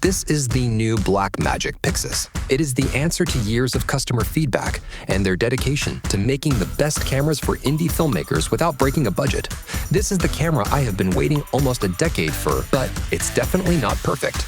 This is the new Blackmagic PYXIS. It is the answer to years of customer feedback and their dedication to making the best cameras for indie filmmakers without breaking a budget. This is the camera I have been waiting almost a decade for, but it's definitely not perfect.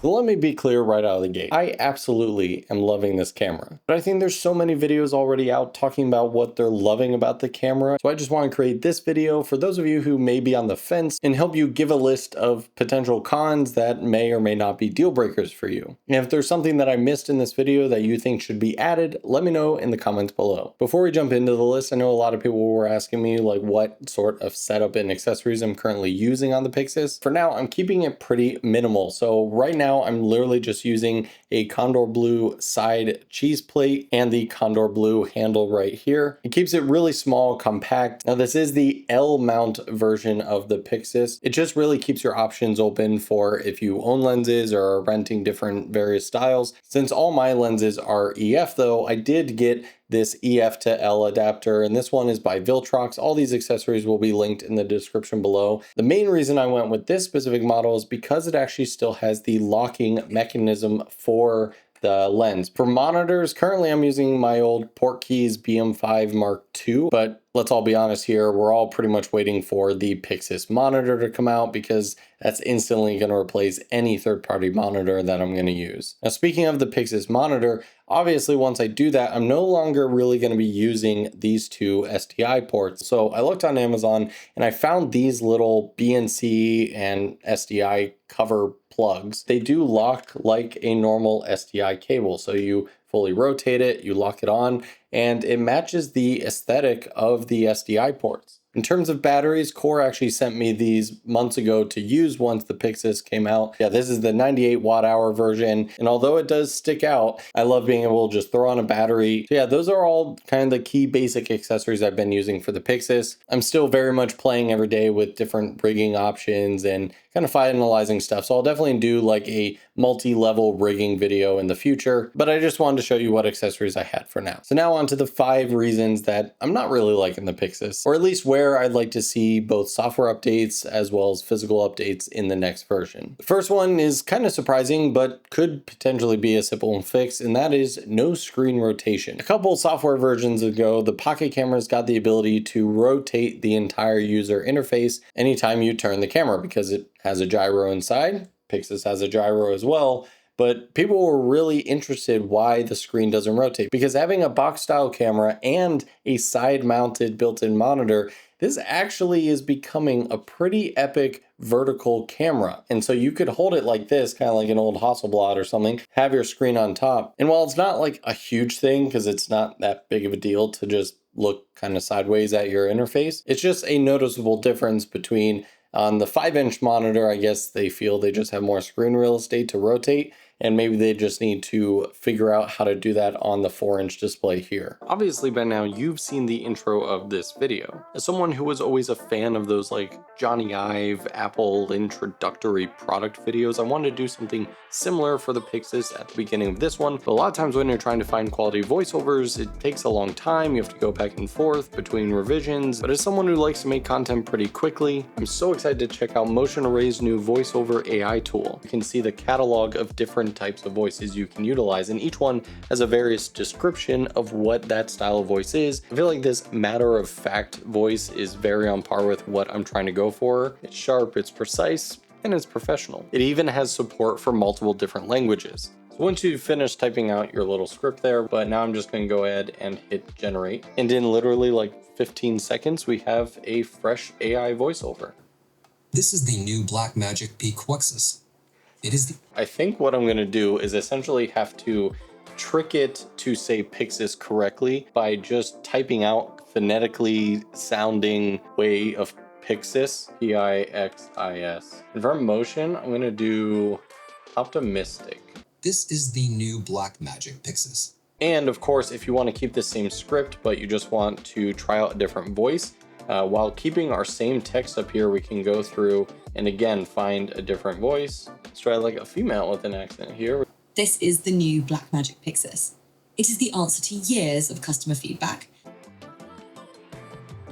So let me be clear right out of the gate. I absolutely am loving this camera, but I think there's so many videos already out talking about what they're loving about the camera. So I just want to create this video for those of you who may be on the fence and help you give a list of potential cons that may or may not be deal breakers for you. And if there's something that I missed in this video that you think should be added, let me know in the comments below. Before we jump into the list, I know a lot of people were asking me like what sort of setup and accessories I'm currently using on the PYXIS. For now, I'm keeping it pretty minimal. So right now, I'm literally just using a Condor Blue side cheese plate and the Condor Blue handle right here. It keeps it really small, compact. Now this is the L mount version of the PYXIS. It just really keeps your options open for if you own lenses or are renting different various styles. Since all my lenses are EF though, I did get this EF to L adapter, and this one is by Viltrox. All these accessories will be linked in the description below. The main reason I went with this specific model is because it actually still has the locking mechanism for the lens. For monitors, currently I'm using my old Portkeys BM5 Mark II, but let's all be honest here, we're all pretty much waiting for the PYXIS monitor to come out because that's instantly going to replace any third-party monitor that I'm going to use. Now, speaking of the PYXIS monitor, obviously once I do that, I'm no longer really going to be using these two SDI ports. So I looked on Amazon and I found these little BNC and SDI cover plugs. They do lock like a normal SDI cable. So you fully rotate it, you lock it on, and it matches the aesthetic of the SDI ports. In terms of batteries, Core actually sent me these months ago to use once the PYXIS came out. Yeah, this is the 98 watt hour version. And although it does stick out, I love being able to just throw on a battery. So yeah, those are all kind of the key basic accessories I've been using for the PYXIS. I'm still very much playing every day with different rigging options and kind of finalizing stuff. So I'll definitely do like a multi-level rigging video in the future, but I just wanted to show you what accessories I had for now. So now on to the 5 reasons that I'm not really liking the PYXIS, or at least where I'd like to see both software updates as well as physical updates in the next version. The first one is kind of surprising, but could potentially be a simple fix, and that is no screen rotation. A couple software versions ago, the Pocket cameras got the ability to rotate the entire user interface anytime you turn the camera because it has a gyro inside. PYXIS has a gyro as well. But people were really interested why the screen doesn't rotate, because having a box style camera and a side mounted built-in monitor, this actually is becoming a pretty epic vertical camera. And so you could hold it like this, kind of like an old Hasselblad or something, have your screen on top. And while it's not like a huge thing, because it's not that big of a deal to just look kind of sideways at your interface, it's just a noticeable difference between on the 5-inch monitor, I guess they feel they just have more screen real estate to rotate, and maybe they just need to figure out how to do that on the 4-inch display here. Obviously by now you've seen the intro of this video. As someone who was always a fan of those like Johnny Ive Apple introductory product videos, I wanted to do something similar for the PYXIS at the beginning of this one. But a lot of times when you're trying to find quality voiceovers, it takes a long time. You have to go back and forth between revisions. But as someone who likes to make content pretty quickly, I'm so excited to check out Motion Array's new voiceover AI tool. You can see the catalog of different types of voices you can utilize, and each one has a various description of what that style of voice is. I feel like this matter-of-fact voice is very on par with what I'm trying to go for. It's sharp, it's precise, and it's professional. It even has support for multiple different languages. So once you've finished typing out your little script there, but now I'm just going to go ahead and hit generate. And in literally like 15 seconds, we have a fresh AI voiceover. This is the new Blackmagic PYXIS. I think what I'm going to do is essentially have to trick it to say PYXIS correctly by just typing out phonetically sounding way of PYXIS, P-I-X-I-S. And for motion, I'm going to do optimistic. This is the new Blackmagic PYXIS. And of course, if you want to keep the same script, but you just want to try out a different voice, while keeping our same text up here, we can go through and again find a different voice. Let's try like a female with an accent here. This is the new Blackmagic PYXIS. It is the answer to years of customer feedback.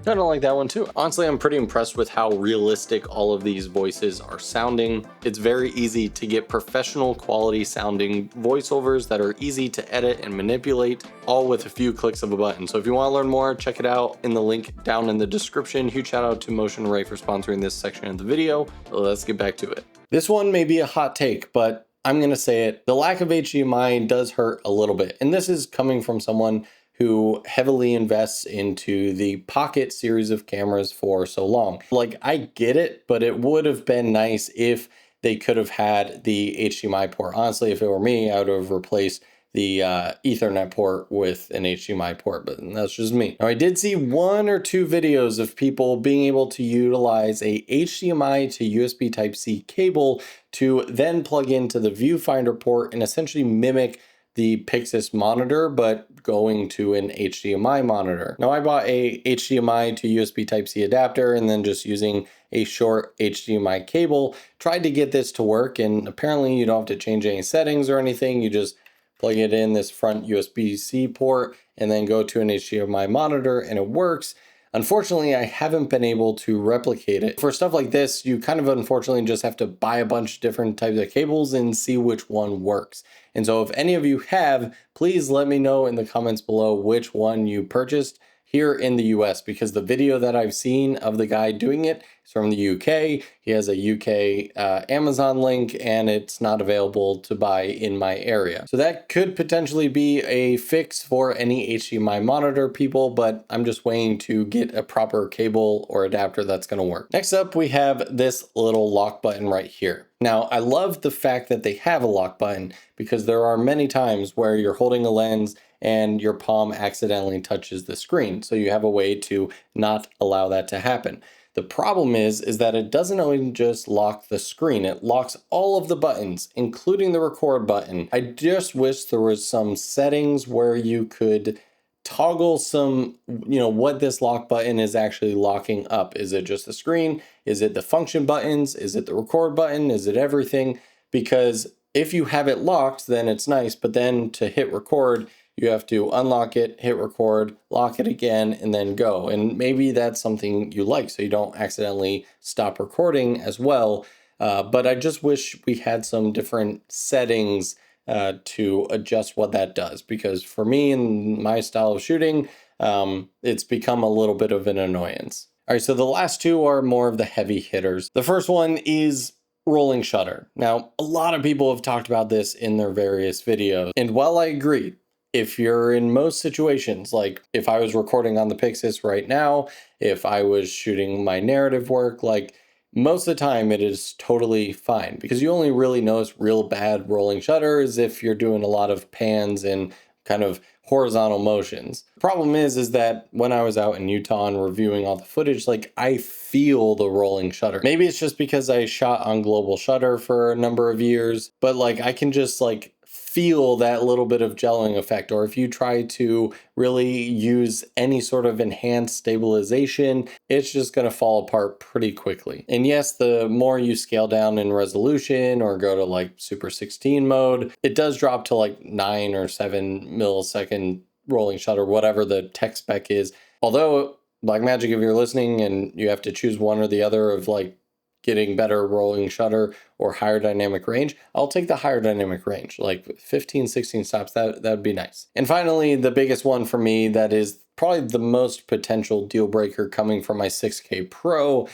Kind of like that one too. Honestly, I'm pretty impressed with how realistic all of these voices are sounding. It's very easy to get professional quality sounding voiceovers that are easy to edit and manipulate, all with a few clicks of a button. So if you want to learn more, check it out in the link down in the description. Huge shout out to Motion Array for sponsoring this section of the video. Let's get back to it. This one may be a hot take, but I'm going to say it. The lack of HDMI does hurt a little bit. And this is coming from someone who heavily invests into the Pocket series of cameras for so long. Like, I get it, but it would have been nice if they could have had the HDMI port. Honestly, if it were me, I would have replaced the Ethernet port with an HDMI port, but that's just me. Now, I did see 1 or 2 videos of people being able to utilize a HDMI to USB Type-C cable to then plug into the viewfinder port and essentially mimic the PYXIS monitor, but going to an HDMI monitor. Now, I bought a HDMI to USB Type-C adapter and then just using a short HDMI cable, tried to get this to work, and apparently you don't have to change any settings or anything. You just plug it in this front USB-C port and then go to an HDMI monitor and it works. Unfortunately, I haven't been able to replicate it. For stuff like this, you kind of unfortunately just have to buy a bunch of different types of cables and see which one works. And so if any of you have, please let me know in the comments below which one you purchased here in the US, because the video that I've seen of the guy doing it is from the UK. He has a UK Amazon link and it's not available to buy in my area. So that could potentially be a fix for any HDMI monitor people, but I'm just waiting to get a proper cable or adapter that's gonna work. Next up, we have this little lock button right here. Now, I love the fact that they have a lock button because there are many times where you're holding a lens and your palm accidentally touches the screen. So you have a way to not allow that to happen. The problem is that it doesn't only just lock the screen, it locks all of the buttons, including the record button. I just wish there was some settings where you could toggle some, what this lock button is actually locking up. Is it just the screen? Is it the function buttons? Is it the record button? Is it everything? Because if you have it locked, then it's nice, but then to hit record, you have to unlock it, hit record, lock it again, and then go. And maybe that's something you like, so you don't accidentally stop recording as well. But I just wish we had some different settings to adjust what that does, because for me and my style of shooting, it's become a little bit of an annoyance. All right, so the last two are more of the heavy hitters. The first one is rolling shutter. Now, a lot of people have talked about this in their various videos, and while I agree, if you're in most situations, like if I was recording on the PYXIS right now, if I was shooting my narrative work, like most of the time it is totally fine, because you only really notice real bad rolling shutter is if you're doing a lot of pans and kind of horizontal motions. The problem is that when I was out in Utah and reviewing all the footage, like I feel the rolling shutter. Maybe it's just because I shot on global shutter for a number of years, but like I can just like feel that little bit of gelling effect. Or if you try to really use any sort of enhanced stabilization, it's just going to fall apart pretty quickly. And yes, the more you scale down in resolution or go to like Super 16 mode, it does drop to like 9 or 7 millisecond rolling shutter, whatever the tech spec is. Although Blackmagic, if you're listening and you have to choose one or the other of like getting better rolling shutter or higher dynamic range, I'll take the higher dynamic range, like 15, 16 stops, that would be nice. And finally, the biggest one for me that is probably the most potential deal breaker coming from my 6K Pro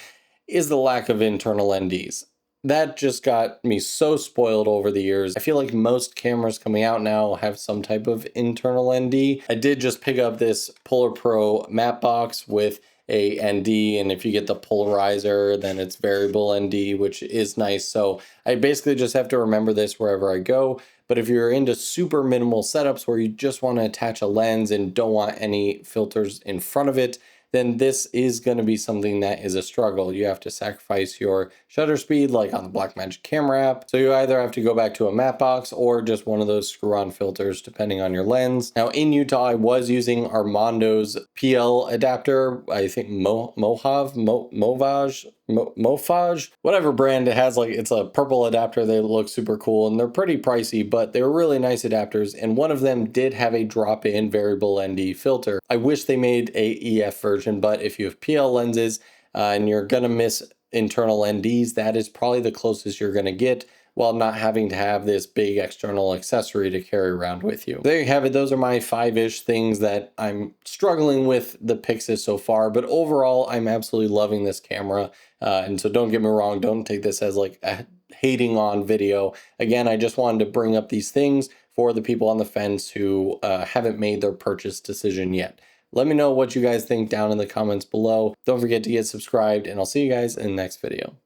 is the lack of internal NDs. That just got me so spoiled over the years. I feel like most cameras coming out now have some type of internal ND. I did just pick up this Polar Pro matte box with a ND, and if you get the polarizer, then it's variable ND, which is nice. So I basically just have to remember this wherever I go. But if you're into super minimal setups where you just want to attach a lens and don't want any filters in front of it, then this is going to be something that is a struggle. You have to sacrifice your shutter speed like on the Blackmagic camera app. So you either have to go back to a matte box or just one of those screw-on filters depending on your lens. Now in Utah, I was using Armando's PL adapter. I think 𝗦𝗧𝗨𝗙𝗙. 𝗦𝗧𝗨𝗙𝗙, whatever brand it has. Like, it's a purple adapter. They look super cool and they're pretty pricey, but they're really nice adapters. And one of them did have a drop-in variable ND filter. I wish they made a EF version, but if you have PL lenses and you're gonna miss internal NDs, that is probably the closest you're gonna get, while not having to have this big external accessory to carry around with you. There you have it. Those are my 5-ish things that I'm struggling with the PYXIS so far, but overall, I'm absolutely loving this camera. And so don't get me wrong, don't take this as like a hating on video. Again, I just wanted to bring up these things for the people on the fence who haven't made their purchase decision yet. Let me know what you guys think down in the comments below. Don't forget to get subscribed, and I'll see you guys in the next video.